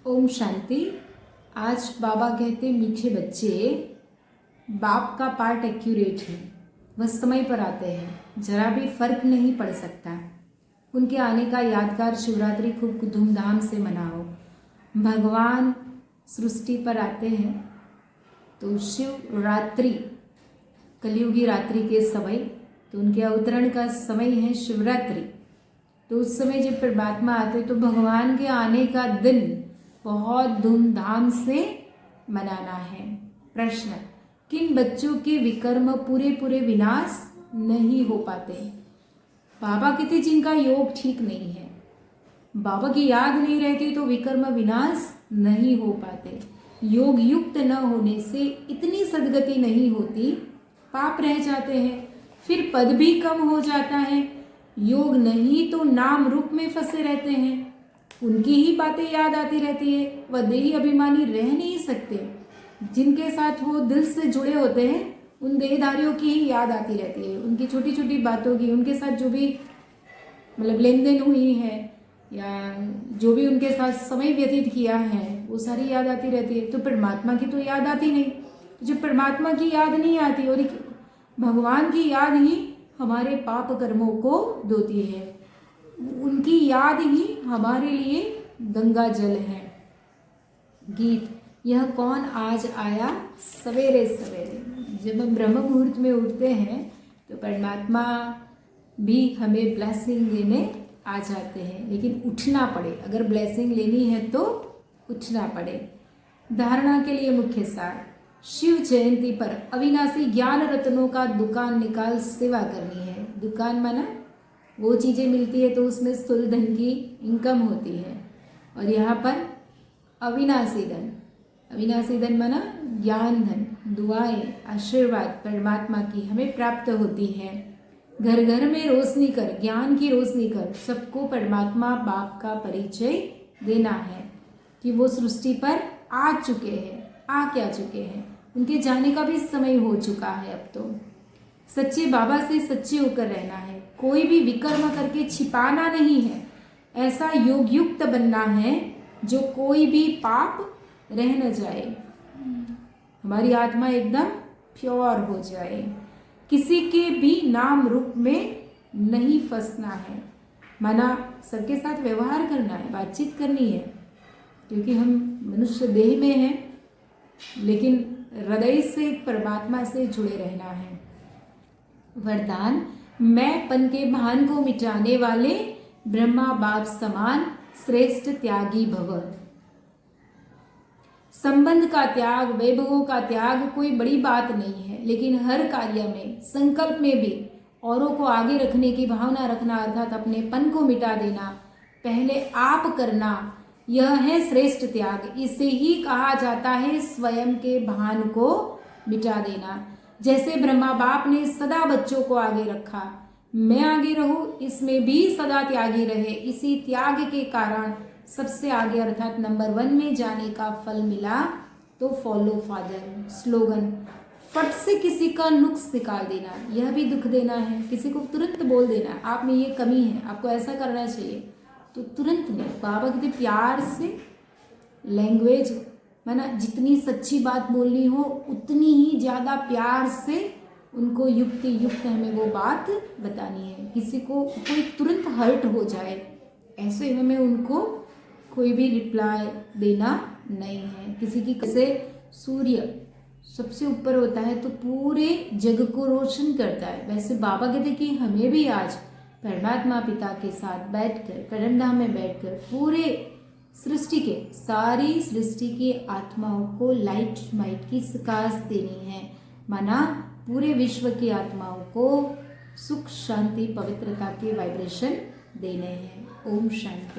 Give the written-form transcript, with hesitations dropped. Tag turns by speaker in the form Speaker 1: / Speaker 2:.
Speaker 1: ओम शांति। आज बाबा कहते मीठे बच्चे, बाप का पार्ट एक्यूरेट है, वह समय पर आते हैं, जरा भी फर्क नहीं पड़ सकता। उनके आने का यादगार शिवरात्रि खूब धूमधाम से मनाओ। भगवान सृष्टि पर आते हैं तो शिवरात्रि कलयुगी रात्रि के समय, तो उनके अवतरण का समय है शिवरात्रि। तो उस समय जब परमात्मा आते तो भगवान के आने का दिन बहुत धूमधाम से मनाना है। प्रश्न, किन बच्चों के विकर्म पूरे पूरे विनाश नहीं हो पाते? बाबा कहते जिनका योग ठीक नहीं है, बाबा की याद नहीं रहती तो विकर्म विनाश नहीं हो पाते। योग युक्त न होने से इतनी सद्गति नहीं होती, पाप रह जाते हैं, फिर पद भी कम हो जाता है। योग नहीं तो नाम रूप में फंसे रहते हैं, उनकी ही बातें याद आती रहती है। वह देही अभिमानी रह नहीं सकते। जिनके साथ वो दिल से जुड़े होते हैं उन देहधारियों की ही याद आती रहती है, उनकी छोटी छोटी बातों की, उनके साथ जो भी मतलब लेन देन हुई है या जो भी उनके साथ समय व्यतीत किया है वो सारी याद आती रहती है। तो परमात्मा की तो याद आती नहीं। जब परमात्मा की याद नहीं आती और भगवान की याद ही हमारे पाप कर्मों को धोती है, उनकी याद ही हमारे लिए गंगा जल है। गीत, यह कौन आज आया सवेरे सवेरे। जब हम ब्रह्म मुहूर्त में उठते हैं तो परमात्मा भी हमें ब्लेसिंग देने आ जाते हैं, लेकिन उठना पड़े। अगर ब्लेसिंग लेनी है तो उठना पड़े। धारणा के लिए मुख्य सार, शिव जयंती पर अविनाशी ज्ञान रत्नों का दुकान निकाल सेवा करनी है। दुकान माना वो चीज़ें मिलती है तो उसमें स्थूल धन की इनकम होती है, और यहाँ पर अविनाशी धन, अविनाशी धन माना ज्ञान धन, दुआएं, आशीर्वाद परमात्मा की हमें प्राप्त होती है। घर घर में रोशनी कर, ज्ञान की रोशनी कर सबको परमात्मा बाप का परिचय देना है कि वो सृष्टि पर आ चुके हैं, आ क्या चुके हैं, उनके जाने का भी समय हो चुका है। अब तो सच्चे बाबा से सच्चे होकर रहना है, कोई भी विकर्म करके छिपाना नहीं है। ऐसा योग युक्त बनना है जो कोई भी पाप रह न जाए, हमारी आत्मा एकदम प्योर हो जाए। किसी के भी नाम रूप में नहीं फंसना है, माना सबके साथ व्यवहार करना है, बातचीत करनी है, क्योंकि हम मनुष्य देह में हैं, लेकिन हृदय से परमात्मा से जुड़े रहना है। वरदान, मैं पन के भान को मिटाने वाले ब्रह्मा बाप समान श्रेष्ठ त्यागी भव। संबंध का त्याग, वैभवों का त्याग कोई बड़ी बात नहीं है, लेकिन हर कार्य में, संकल्प में भी औरों को आगे रखने की भावना रखना, अर्थात अपने पन को मिटा देना, पहले आप करना, यह है श्रेष्ठ त्याग। इसे ही कहा जाता है स्वयं के भान को मिटा देना। जैसे ब्रह्मा बाप ने सदा बच्चों को आगे रखा, मैं आगे रहूं, इसमें भी सदा त्यागी रहे। इसी त्याग के कारण सबसे आगे अर्थात नंबर 1 में जाने का फल मिला। तो फॉलो फादर स्लोगन, फट से किसी का नुक्स निकाल देना, यह भी दुख देना है। किसी को तुरंत बोल देना आप में ये कमी है, आपको ऐसा करना चाहिए, तो तुरंत नहीं। बाबा कहते प्यार से लैंग्वेज, माना जितनी सच्ची बात बोलनी हो उतनी ही ज़्यादा प्यार से उनको युक्ति युक्त हमें वो बात बतानी है। किसी को कोई तुरंत हर्ट हो जाए ऐसे हमें उनको कोई भी रिप्लाई देना नहीं है। किसी की कैसे सूर्य सबसे ऊपर होता है तो पूरे जग को रोशन करता है, वैसे बाबा कहते कि हमें भी आज परमात्मा पिता के साथ बैठकर, परमधाम में बैठकर पूरे सृष्टि के, सारी सृष्टि की आत्माओं को लाइट माइट की सकाश देनी है, माना पूरे विश्व की आत्माओं को सुख शांति पवित्रता के वाइब्रेशन देने हैं। ओम शांति।